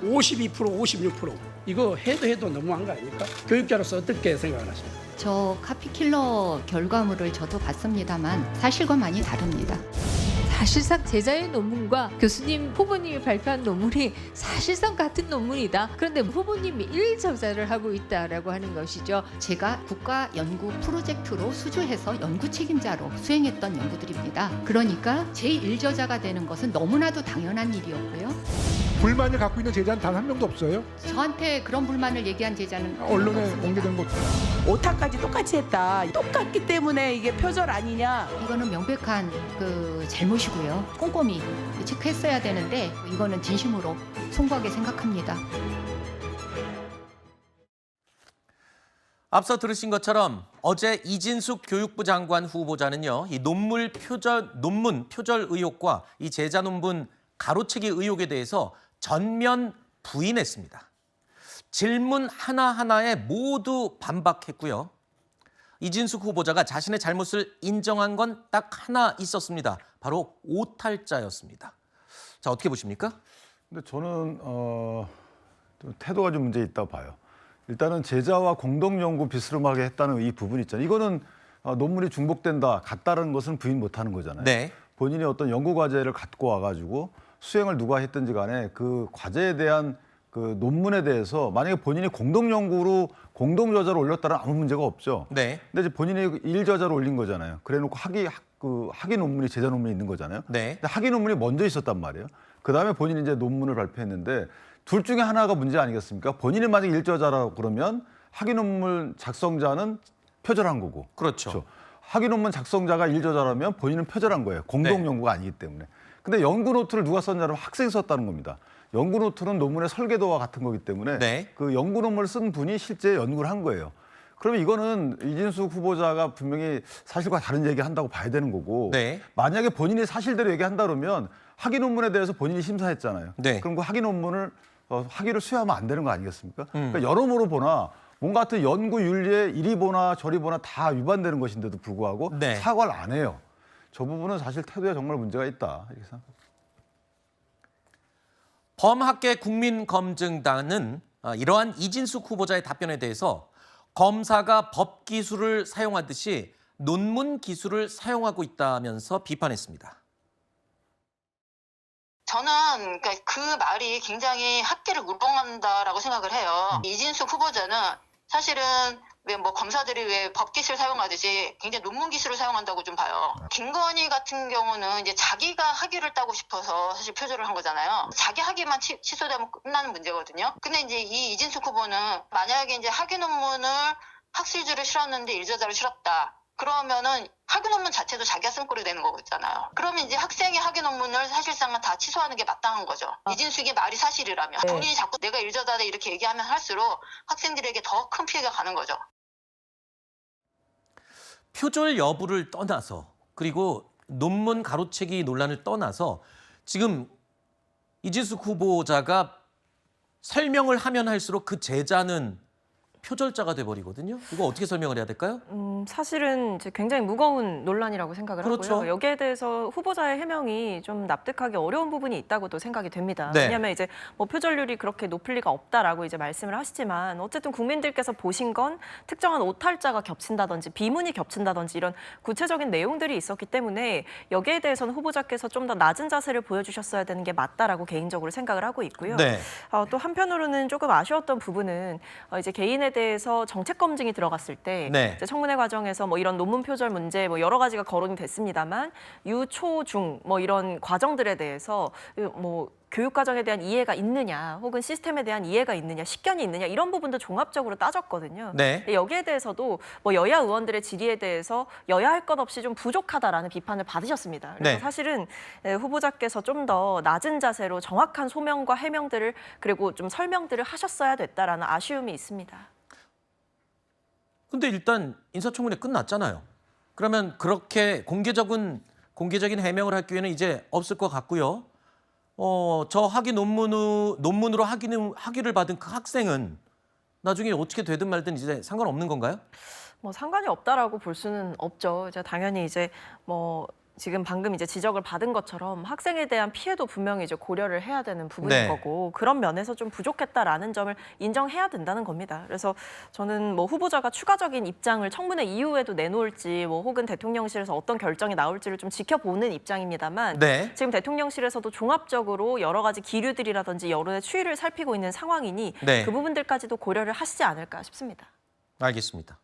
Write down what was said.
52%, 56% 이거 해도 너무한 거 아닙니까? 교육자로서 어떻게 생각을 하십니까? 저 카피킬러 결과물을 저도 봤습니다만 사실과 많이 다릅니다. 사실상 제자의 논문과 교수님 후보님이 발표한 논문이 사실상 같은 논문이다. 그런데 후보님이 일저자를 하고 있다라고 하는 것이죠. 제가 국가 연구 프로젝트로 수주해서 연구 책임자로 수행했던 연구들입니다. 그러니까 제1저자가 되는 것은 너무나도 당연한 일이었고요. 불만을 갖고 있는 제자는 단 한 명도 없어요. 저한테 그런 불만을 얘기한 제자는 언론에 없습니다. 공개된 것. 오타까지 똑같이 했다. 똑같기 때문에 이게 표절 아니냐. 이거는 명백한 잘못이고요. 꼼꼼히 체크했어야 되는데 이거는 진심으로 송구하게 생각합니다. 앞서 들으신 것처럼 어제 이진숙 교육부 장관 후보자는요, 이 논문 표절 의혹과 이 제자 논문 가로채기 의혹에 대해서 전면 부인했습니다. 질문 하나하나에 모두 반박했고요. 이진숙 후보자가 자신의 잘못을 인정한 건 딱 하나 있었습니다. 바로 오탈자였습니다. 자, 어떻게 보십니까? 근데 저는 좀 태도가 좀 문제 있다고 봐요. 일단은 제자와 공동 연구 비스름하게 했다는 이 부분 있잖아요. 이거는 논문이 중복된다, 같다는 것은 부인 못하는 거잖아요. 네. 본인이 어떤 연구 과제를 갖고 와가지고 수행을 누가 했든지 간에 그 과제에 대한 그 논문에 대해서 만약에 본인이 공동 연구로 공동 저자를 올렸다면 아무 문제가 없죠. 네. 근데 이제 본인이 일저자를 올린 거잖아요. 그래놓고 학위 논문이 제자 논문이 있는 거잖아요. 네. 근데 학위 논문이 먼저 있었단 말이에요. 그 다음에 본인이 이제 논문을 발표했는데 둘 중에 하나가 문제 아니겠습니까? 본인이 만약 일저자라고 그러면 학위 논문 작성자는 표절한 거고. 그렇죠. 학위 논문 작성자가 일저자라면 본인은 표절한 거예요. 공동 연구가 아니기 때문에. 근데 연구 노트를 누가 썼냐면 학생이 썼다는 겁니다. 연구 노트는 논문의 설계도와 같은 거기 때문에 네. 그 연구 논문을 쓴 분이 실제 연구를 한 거예요. 그러면 이거는 이진숙 후보자가 분명히 사실과 다른 얘기를 한다고 봐야 되는 거고, 네. 만약에 본인이 사실대로 얘기한다 그러면 학위 논문에 대해서 본인이 심사했잖아요. 네. 그럼 그 학위 논문을 학위를 수여하면 안 되는 거 아니겠습니까? 그러니까 여러모로 보나 뭔가 같은 연구 윤리에 이리 보나 저리 보나 다 위반되는 것인데도 불구하고 네. 사과를 안 해요. 저 부분은 사실 태도에 정말 문제가 있다 이렇게 생각합니다. 범학계 국민검증단은 이러한 이진숙 후보자의 답변에 대해서 검사가 법 기술을 사용하듯이 논문 기술을 사용하고 있다면서 비판했습니다. 저는 그 말이 굉장히 학계를 우롱한다라고 생각을 해요. 이진숙 후보자는 사실은 왜 검사들이 왜 법기술 사용하듯이 굉장히 논문 기술을 사용한다고 좀 봐요. 김건희 같은 경우는 이제 자기가 학위를 따고 싶어서 사실 표절을 한 거잖아요. 자기 학위만 취소되면 끝나는 문제거든요. 근데 이제 이 이진숙 후보는 만약에 이제 학위 논문을 학술지를 실었는데 일저자를 실었다. 그러면은 학위 논문 자체도 자기가 쓴 꼴이 되는 거잖아요. 그러면 이제 학생의 학위 논문을 사실상은 다 취소하는 게 마땅한 거죠. 이진숙의 말이 사실이라면. 본인이 자꾸 내가 일저자다 이렇게 얘기하면 할수록 학생들에게 더 큰 피해가 가는 거죠. 표절 여부를 떠나서, 그리고 논문 가로채기 논란을 떠나서 지금 이진숙 후보자가 설명을 하면 할수록 그 제자는 표절자가 돼버리거든요. 이거 어떻게 설명을 해야 될까요? 사실은 이제 굉장히 무거운 논란이라고 생각을 그렇죠. 하고요. 여기에 대해서 후보자의 해명이 좀 납득하기 어려운 부분이 있다고도 생각이 됩니다. 네. 왜냐하면 이제 표절률이 그렇게 높을 리가 없다라고 이제 말씀을 하시지만 어쨌든 국민들께서 보신 건 특정한 오탈자가 겹친다든지 비문이 겹친다든지 이런 구체적인 내용들이 있었기 때문에 여기에 대해서는 후보자께서 좀 더 낮은 자세를 보여주셨어야 되는 게 맞다라고 개인적으로 생각을 하고 있고요. 네. 또 한편으로는 조금 아쉬웠던 부분은 이제 개인에 대해서 정책 검증이 들어갔을 때 네. 이제 청문회 과정에서 이런 논문 표절 문제 여러 가지가 거론이 됐습니다만 유, 초, 중 이런 과정들에 대해서 교육 과정에 대한 이해가 있느냐 혹은 시스템에 대한 이해가 있느냐 식견이 있느냐 이런 부분도 종합적으로 따졌거든요. 네. 여기에 대해서도 여야 의원들의 질의에 대해서 여야 할 것 없이 좀 부족하다라는 비판을 받으셨습니다. 그래서 네. 사실은 후보자께서 좀 더 낮은 자세로 정확한 소명과 해명들을 그리고 좀 설명들을 하셨어야 됐다라는 아쉬움이 있습니다. 근데 일단 인사청문회 끝났잖아요. 그러면 그렇게 공개적인 해명을 할 기회는 이제 없을 것 같고요. 저 학위 논문으로 학위를 받은 그 학생은 나중에 어떻게 되든 말든 이제 상관없는 건가요? 상관이 없다라고 볼 수는 없죠. 이제 당연히 이제 지금 방금 이제 지적을 받은 것처럼 학생에 대한 피해도 분명히 이제 고려를 해야 되는 부분인 네. 거고 그런 면에서 좀 부족했다라는 점을 인정해야 된다는 겁니다. 그래서 저는 뭐 후보자가 추가적인 입장을 청문회 이후에도 내놓을지 뭐 혹은 대통령실에서 어떤 결정이 나올지를 좀 지켜보는 입장입니다만 네. 지금 대통령실에서도 종합적으로 여러 가지 기류들이라든지 여론의 추이를 살피고 있는 상황이니 네. 그 부분들까지도 고려를 하시지 않을까 싶습니다. 알겠습니다.